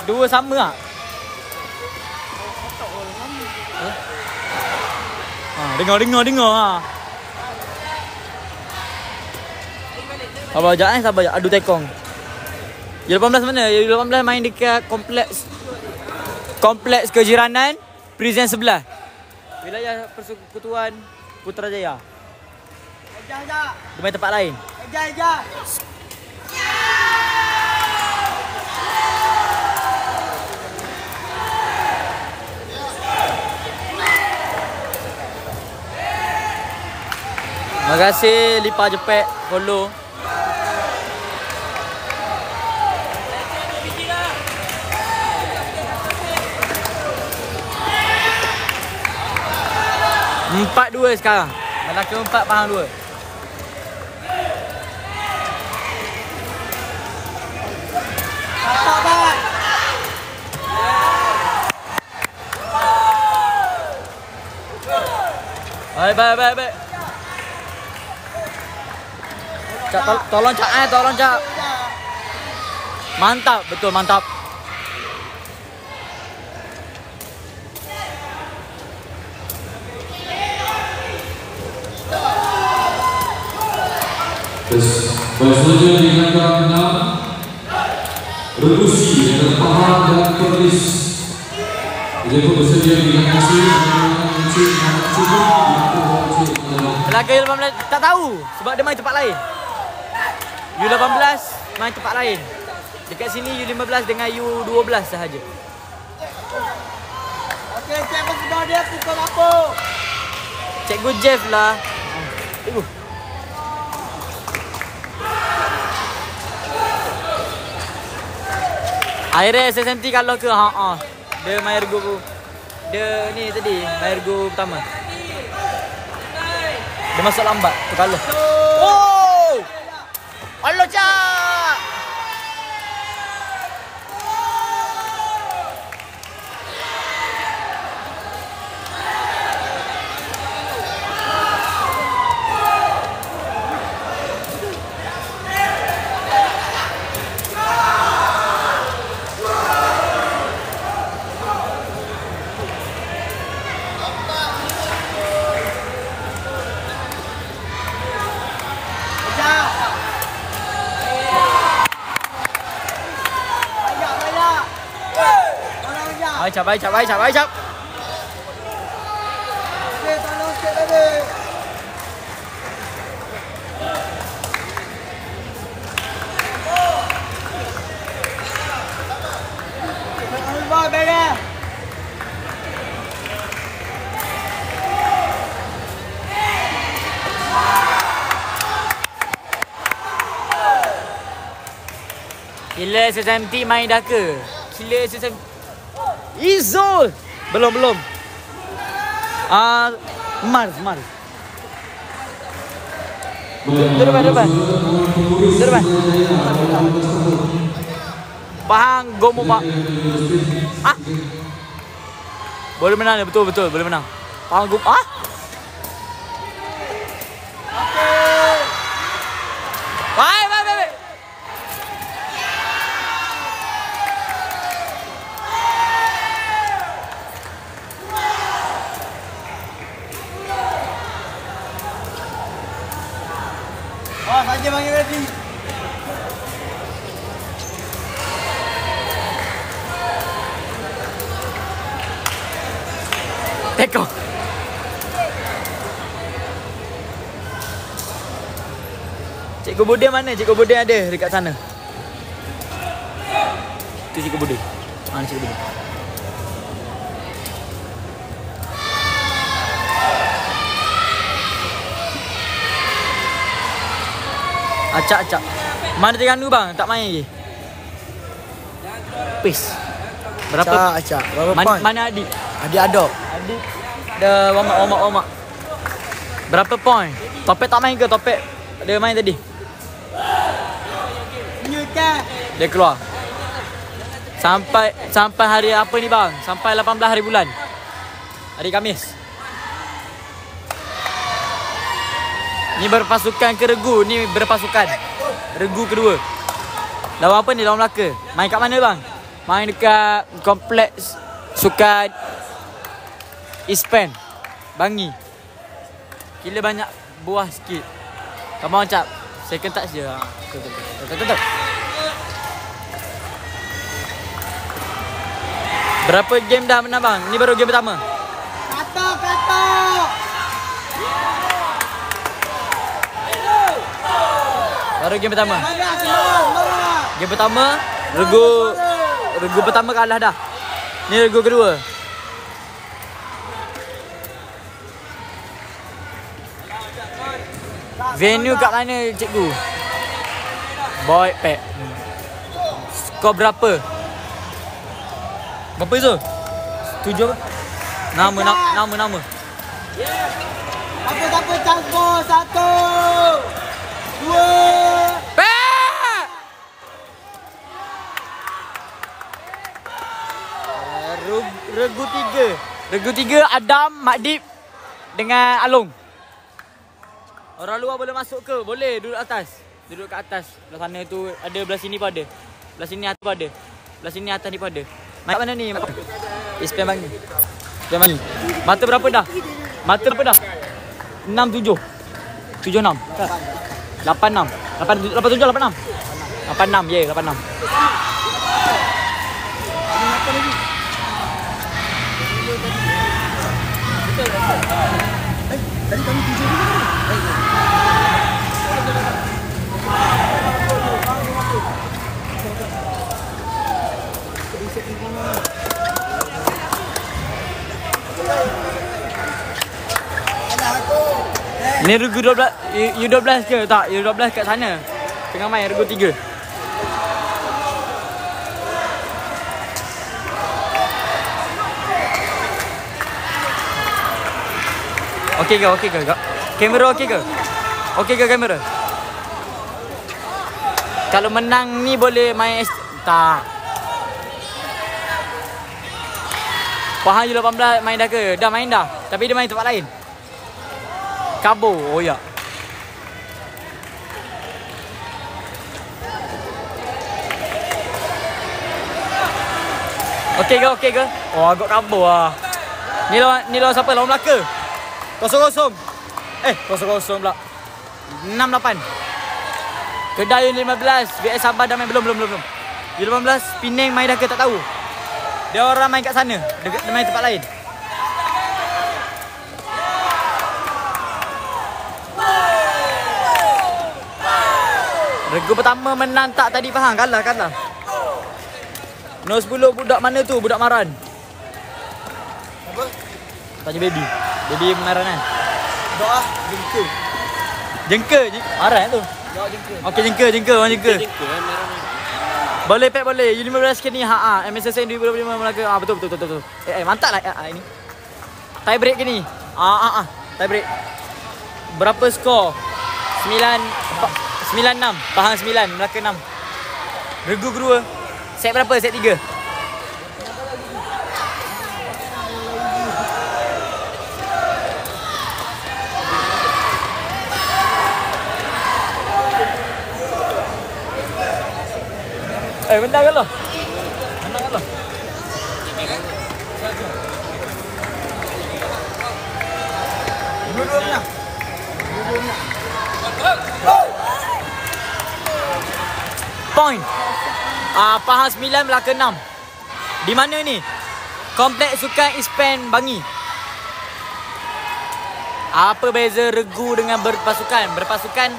2 sama tak? Dengar ha. Sabar sekejap sabar sekejap. Adu tekong. U18 mana? U18 main dekat kompleks kejiranan Prison sebelah. Wilayah Persekutuan Putrajaya. Ejar. Dia main tempat lain. Ejar. Terima kasih Lipa Jepek follow. Empat dua sekarang. Melaka 4 Pahang 2. Baik. Cak, tolong Cak. Mantap, betul mantap. Selanjutnya di belakang 6 Rebusi dengan Pahang dan Perlis. Jadi bersedia di belakang Melaka U18 tak tahu sebab dia main tempat lain. U18 main tempat lain. Dekat sini U15 dengan U12 sahaja. Okey, cikgu sudah dia pukul apa? Cikgu Jeff lah. Akhirnya SSMT kalau ke dia main ergo. Dia ni tadi main ergo pertama. Dia masuk lambat tu kalau. Oh! Allah Cak! Baik cap. Okey, tolong sikit tadi. Alba, beda. Killer SSMT main dah ke? Killer SSMT Izul. Belum. Mars. Depan. Pahang Gomo Pak. Boleh menang ni, betul boleh menang. Pahang Gomo. Baik. Saja panggil ready. Teko. Cikgu Bude mana? Cikgu Bude ada dekat sana. Tu Cikgu Bude. Mana Cikgu Bude? Acak. Mana Terengganu bang? Tak main lagi. Peace. Berapa? Acak. Berapa point? Mana Adik? Adik Adok. Adik dah warm up. Berapa point? Topik tak main ke? Topik dia main tadi. Dia keluar. Sampai hari apa ni bang? Sampai 18 hari bulan. Hari Khamis. Ni berpasukan ke Regu? Ni berpasukan Regu kedua. Lawan apa ni? Lawan Melaka. Main kat mana bang? Main dekat kompleks sukan Ispen Bangi. Gila banyak buah sikit. Come on cap. Second touch je. Tutup. Berapa game dah menang bang? Ni baru game pertama. Kata. Baru game pertama. Game pertama Regu pertama kalah dah. Ni Regu kedua. Venue kat mana cikgu? Boy Pep. Skor berapa? Berapa tu? 7 apa? Nama. Apa campur 1 2 Pep! Regu 3 Adam, Makdip dengan Along. Orang luar boleh masuk ke? Boleh, duduk atas. Duduk kat atas. Belah sana tu ada, belah sini pun ada. Belah sini atas pun ada. Belah sini atas ni pun ada. Main kat mana ni? Ispen Bangi. Mata berapa dah? Mata berapa dah? 6-7. 7-6. 8-6. 8-7, 8-6. 8-6, ya, 8-6. Tadi kami 7 juga. Ni Regu 12, U12 ke? Tak, U12 kat sana. Tengah main Regu 3. Okey ke? Kamera okey ke? Okey ke kamera? Kalau menang ni boleh main tak. Pahang U18 main dah ke? Dah main dah. Tapi dia main tempat lain. Kabo, oh ya. Okey ke? Oh, agak kabo lah. Ni lawan siapa? Lawan Melaka. 0-0. 0-0 pula. 6-8. Kedah U15. BS Sabah dah main belum. U18 Penang main dah ke tak tahu. Dia orang main kat sana. Dia main tempat lain. Regu pertama menang tak tadi Pahang? Kalah. No 10 budak mana tu? Budak Maran. Apa? Tanya baby. Baby Maran kan? Doa jengka. Maran tu. Doa jengka. Okey jengka. Boleh Pep boleh. U15 sikit ni. MSSN 2025 Melaka. Betul. Mantap lah ini. Tie break ke ni? Tie break. Berapa skor? 9-6. Pahang 9, Melaka 6. Regu kedua. Set berapa? Set 3. Menang kan lo? Dua-dua menang. Point. Pahang 9, Melaka 6. Di mana ni? Kompleks Sukan Ispen Bangi. Apa beza regu dengan berpasukan? Berpasukan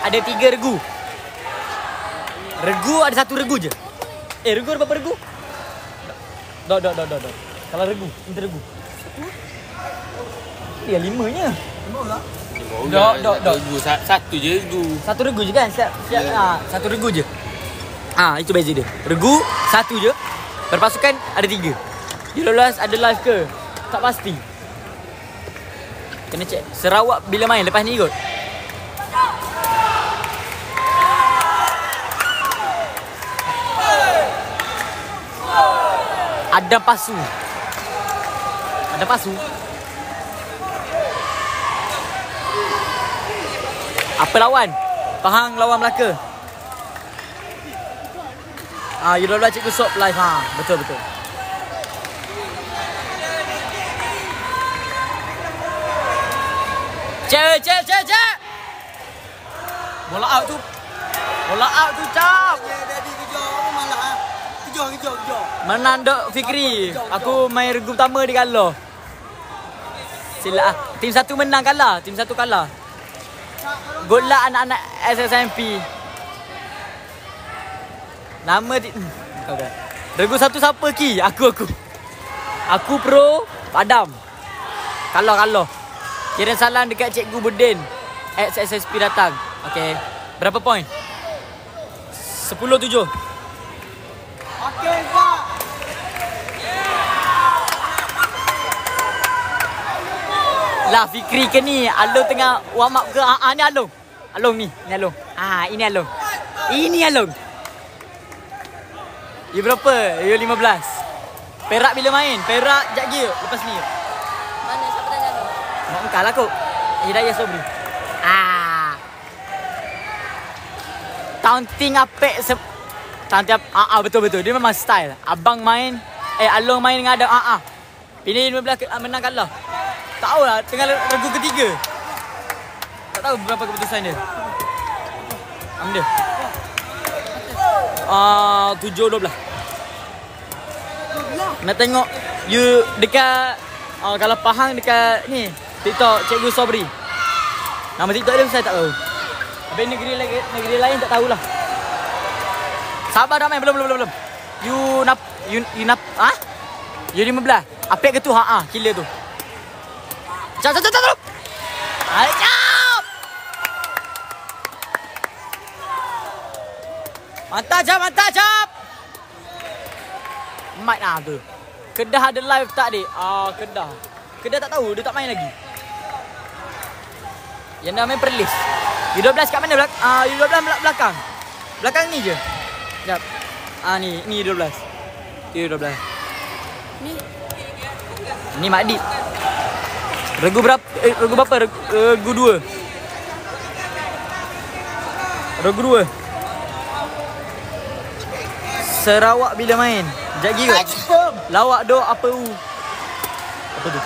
ada 3 regu. Regu ada 1 regu je. Regu ada berapa regu? Dok. Kalau regu, inter regu. 1. Ya 5 nya. 5 lah. 5 Dok. Satu je regu. Satu regu je kan? Siap. Satu regu je. Itu beza dia. Regu satu je. Berpasukan ada 3. U12 ada live ke? Tak pasti. Kena cek Sarawak bila main lepas ni kot. Ada pasu. Apa lawan? Pahang lawan Melaka. U12 cikgu Sop live. Betul. Cek. Bola out tu cap. Jadi kejar malah. Kejar. Menang dok Fikri. Aku main regu pertama di Galuh. Sila tim satu menang kalah. Tim satu kalah. Good luck anak-anak SSMP. Nama regu satu siapa Ki? Aku pro Padam. Kalah. Kirim salam dekat Cikgu Budin SSSP datang. Okey. Berapa poin? 10-7. Okey, Pak. Lah Fikri ke ni? Along tengah warm up ke? Ni Along. Ini Along. Ini Along. Ini Along. You berapa? You 15. Perak bila main? Perak jap lagi lepas ni. Mana siapa tanya tu? Mak engkau lah kot. Hidayah Sobri. Taunting apek taunting betul. Dia memang style. Abang main Along main dengan Adam. Pilih 15 menang kalah. Tak tahu lah tengah regu ketiga. Tak tahu berapa keputusan dia. Dia 7-12. Nak tengok you dekat kalau Pahang dekat ni TikTok Cikgu Sobri. Nama TikTok dia saya tak tahu. Habis negeri lain tak tahulah. Sabar dah main belum. You 15. Apek ke tu? Killer tu. Cap. Cap. Mantap cap. Mic tu. Kedah ada live tak dik? Kedah tak tahu, dia tak main lagi. Yang dah main perlis. U12 kat mana? U12 belakang. Belakang ni je. Sekejap. Ni U12. U12. Ni Mak Dip. Regu berapa? Regu 2. Sarawak bila main? Jagi ke? Lawak do apa u? Apa tu?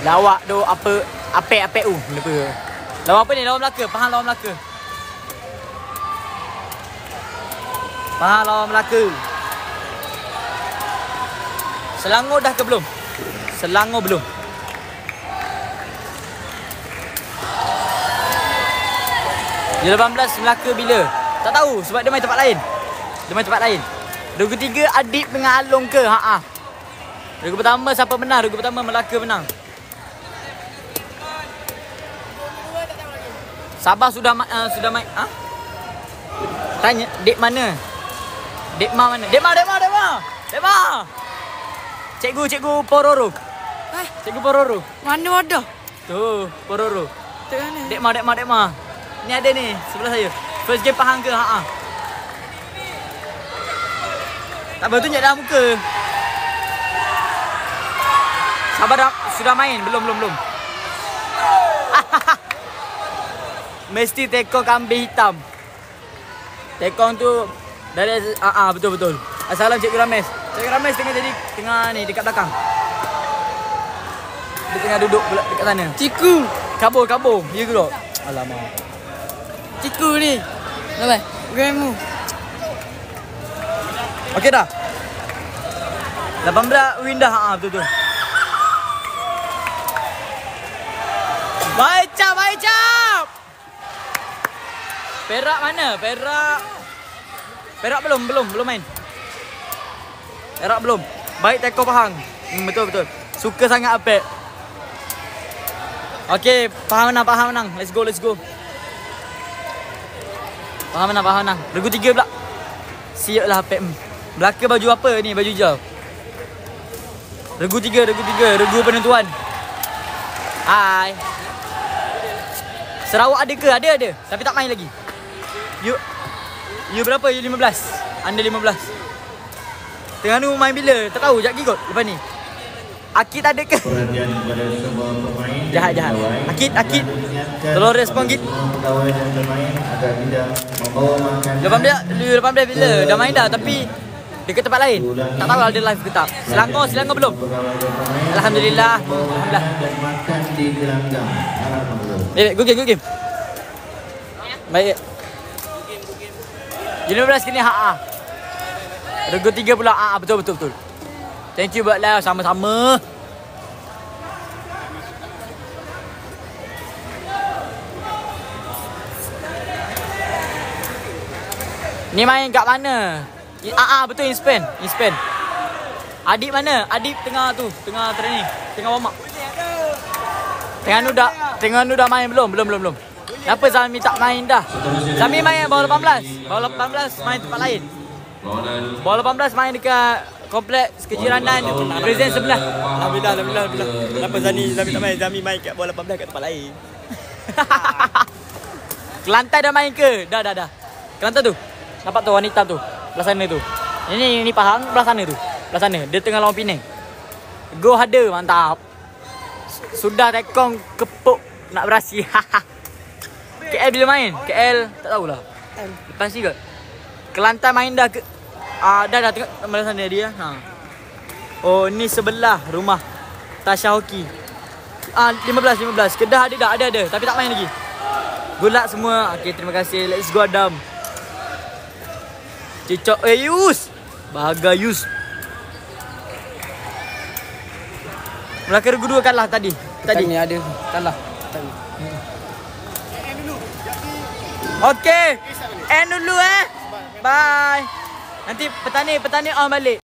Lawak do apa? Apek u. Lupa. Lawan apa ni? Lawan Melaka. Pahang lawan Melaka. Selangor dah ke belum? Selangor belum. Dia 18 Melaka bila? Tak tahu sebab dia main tempat lain. Regu 3 Adib dengan Along ke? Regu pertama siapa menang? Regu pertama Melaka menang. Sabah sudah main. Tanya Dek mana? Dekma mana? Dekma. Cikgu Pororo. Cikgu Pororo. Mana ada? Tu, Pororo. Tak mana? Dekma. Ni ada ni sebelah saya. First game Pahang ke? Tak bertunjuk dah muka. Sabar dah, sudah main? Belum. Mesti tekong kambing hitam. Tekong tu dari betul. Assalamualaikum Cikgu Rames. Cikgu Rames tengah ni dekat belakang. Dia tengah duduk dekat sana. Ciku. Kabur. Ya ke tak? Alamak. Ciku ni. Nampak? Gemu. Okey dah. 18 win dah. Betul. Baik cap. Perak mana? Perak belum main. Perak belum. Baik teko Pahang. Betul. Suka sangat Apek. Okey, faham menang. Let's go. Faham menang. Regu 3 pula. Siap lah Apek. Belaka baju apa ni? Baju hijau. Regu 3. Regu penentuan. Hai. Sarawak ada ke? Ada. Tapi tak main lagi. You berapa? You 15. Under 15. Terengganu main bila? Tak tahu. Sekejap lagi kot lepas ni. Akid ada ke? Perhatian kepada semua pemain. Jahat. Akid. Tolong respon Git. Pegawai dan pemain agar tidak membawa makanan. 18 bila? Dah main dah tapi dekat tempat lain. Tak tahu ada live ke tak. Selangor belum? Alhamdulillah. Dan makan di gelanggang. Good game. Baik. U15 kini Regu 3 pula. Betul. Thank you buat live sama-sama. Ni main kat mana? Betul in Spain. Adik mana? Adik tengah training, tengah warm up. Terengganu dah main belum? Kenapa Zami tak main dah? Zami main bawah 18. Bawah 18 main tempat lain. Bawah 18 main dekat kompleks kejiranan presiden sebelah. Alhamdulillah. Kenapa Zami tak main? Zami main kat bawah 18 kat tempat lain. Kelantan dah main ke? Dah. Kelantan tu. Nampak tu wanita tu. Belah sana tu. Ini Pahang belah sana tu. Belah sana. Dia tengah lawan Penang. Go ada, mantap. Sudah tekong kepuk nak berasi. KL bila main? KL tak tahulah. Lepas ni kot. Kelantan main dah ke? Dah tengok belah sana dia. Oh, ni sebelah rumah Tasha Hoki. 15. Kedah ada. Tapi tak main lagi. Good luck semua. Okay, terima kasih. Let's go Adam. Cicok Yus. Bahagia Yus. Melaka regu 2 kalah tadi. Ni ada kalah. Okay. End dulu Bye. Nanti petani on balik.